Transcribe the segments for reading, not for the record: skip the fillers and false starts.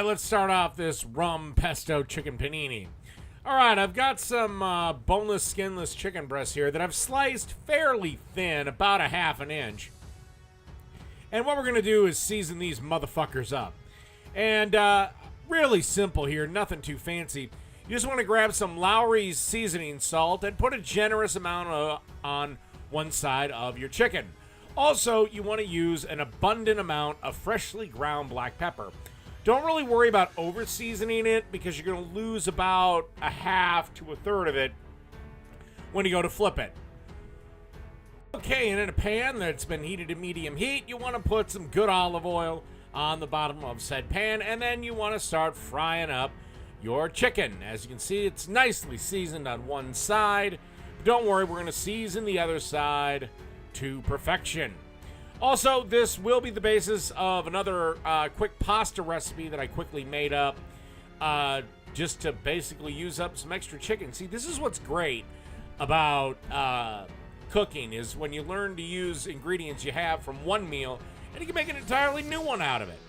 let's start off this Rum Pesto chicken panini. All right, I've got some boneless, skinless chicken breasts here that I've sliced fairly thin, about a half an inch. And what we're going to do is season these motherfuckers up. And really simple here, nothing too fancy. You just want to grab some Lowry's seasoning salt and put a generous amount on one side of your chicken. Also, you want to use an abundant amount of freshly ground black pepper. Don't really worry about over-seasoning it because you're going to lose about a half to a third of it when you go to flip it. Okay, and in a pan that's been heated to medium heat, you want to put some good olive oil on the bottom of said pan, and then you want to start frying up your chicken. As you can see, it's nicely seasoned on one side. But don't worry, we're going to season the other side to perfection. Also, this will be the basis of another quick pasta recipe that I quickly made up just to basically use up some extra chicken. See, this is what's great about cooking is when you learn to use ingredients you have from one meal and you can make an entirely new one out of it.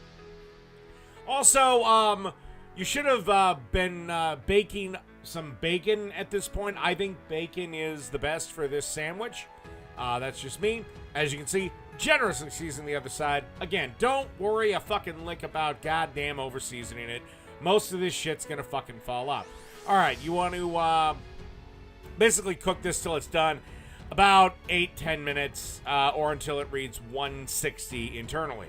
Also, you should have been baking some bacon at this point. I think bacon is the best for this sandwich. That's just me. As you can see, generously season the other side. Again, don't worry a fucking lick about goddamn over seasoning it. Most of this shit's gonna fucking fall off. Alright, you want to basically cook this till it's done. About 8-10 minutes, or until it reads 160 internally.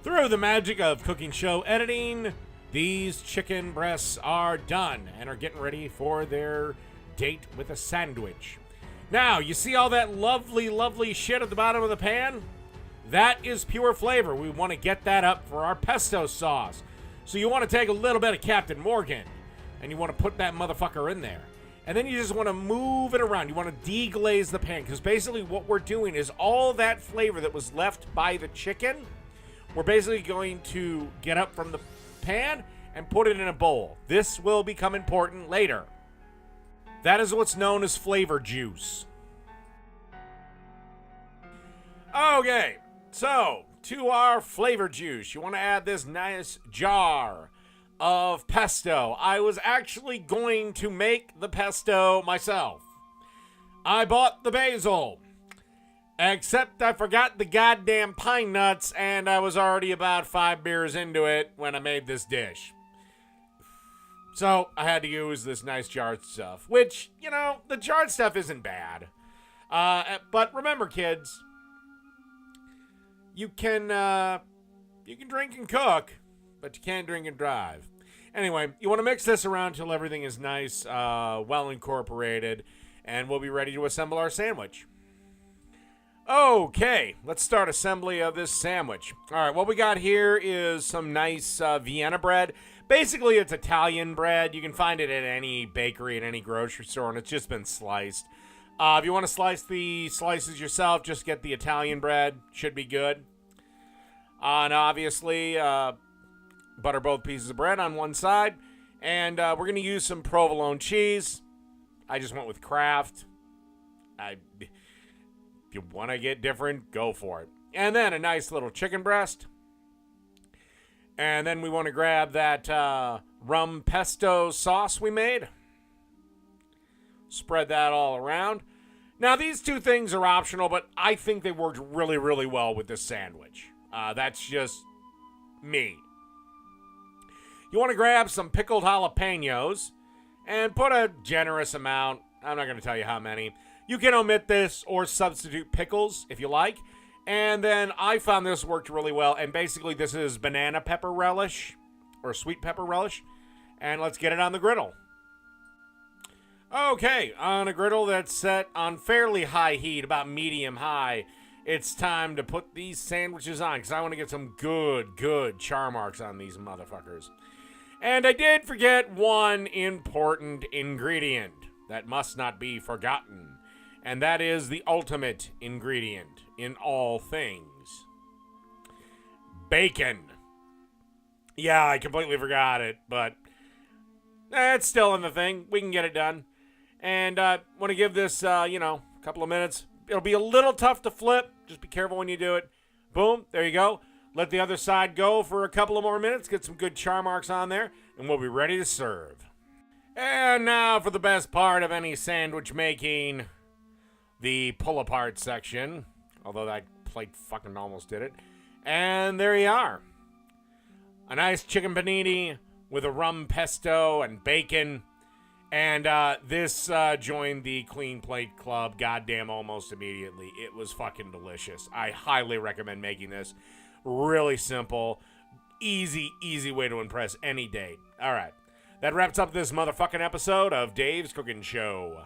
Through the magic of cooking show editing, these chicken breasts are done and are getting ready for their date with a sandwich. Now, you see all that lovely, lovely shit at the bottom of the pan? That is pure flavor. We want to get that up for our pesto sauce. So you want to take a little bit of Captain Morgan, and you want to put that motherfucker in there. And then you just want to move it around. You want to deglaze the pan, because basically what we're doing is all that flavor that was left by the chicken, we're basically going to get up from the pan and put it in a bowl. This will become important later. That is what's known as flavor juice. Okay, so to our flavor juice, you want to add this nice jar of pesto. I was actually going to make the pesto myself. I bought the basil, except I forgot the goddamn pine nuts, and I was already about 5 beers into it when I made this dish. So I had to use this nice jarred stuff, which, you know, the jarred stuff isn't bad. But remember, kids, you can drink and cook, but you can't drink and drive. Anyway, you want to mix this around until everything is nice, well incorporated, and we'll be ready to assemble our sandwich. Okay, let's start assembly of this sandwich. All right, what we got here is some nice Vienna bread. Basically, it's Italian bread. You can find it at any bakery, at any grocery store, and it's just been sliced. If you want to slice the slices yourself, just get the Italian bread. Should be good. And obviously, butter both pieces of bread on one side. And we're going to use some provolone cheese. I just went with Kraft. If you want to get different, go for it. And then a nice little chicken breast. And then we want to grab that rum pesto sauce we made. Spread that all around. Now, these two things are optional, but I think they worked really, really well with this sandwich. That's just me. You want to grab some pickled jalapenos and put a generous amount. I'm not going to tell you how many. You can omit this or substitute pickles if you like. And then I found this worked really well. And basically this is banana pepper relish or sweet pepper relish. And let's get it on the griddle. Okay, on a griddle that's set on fairly high heat, about medium high, it's time to put these sandwiches on because I want to get some good char marks on these motherfuckers. And I did forget one important ingredient that must not be forgotten. And that is the ultimate ingredient in all things. Bacon. Yeah, I completely forgot it, but it's still in the thing. We can get it done. And want to give this, a couple of minutes. It'll be a little tough to flip. Just be careful when you do it. Boom, there you go. Let the other side go for a couple of more minutes, get some good char marks on there, and we'll be ready to serve. And now for the best part of any sandwich making, the pull-apart section. Although that plate fucking almost did it. And there you are. A nice chicken panini with a rum pesto and bacon. And this joined the Clean Plate Club goddamn almost immediately. It was fucking delicious. I highly recommend making this. Really simple. Easy way to impress any date. All right. That wraps up this motherfucking episode of Dave's Cooking Show.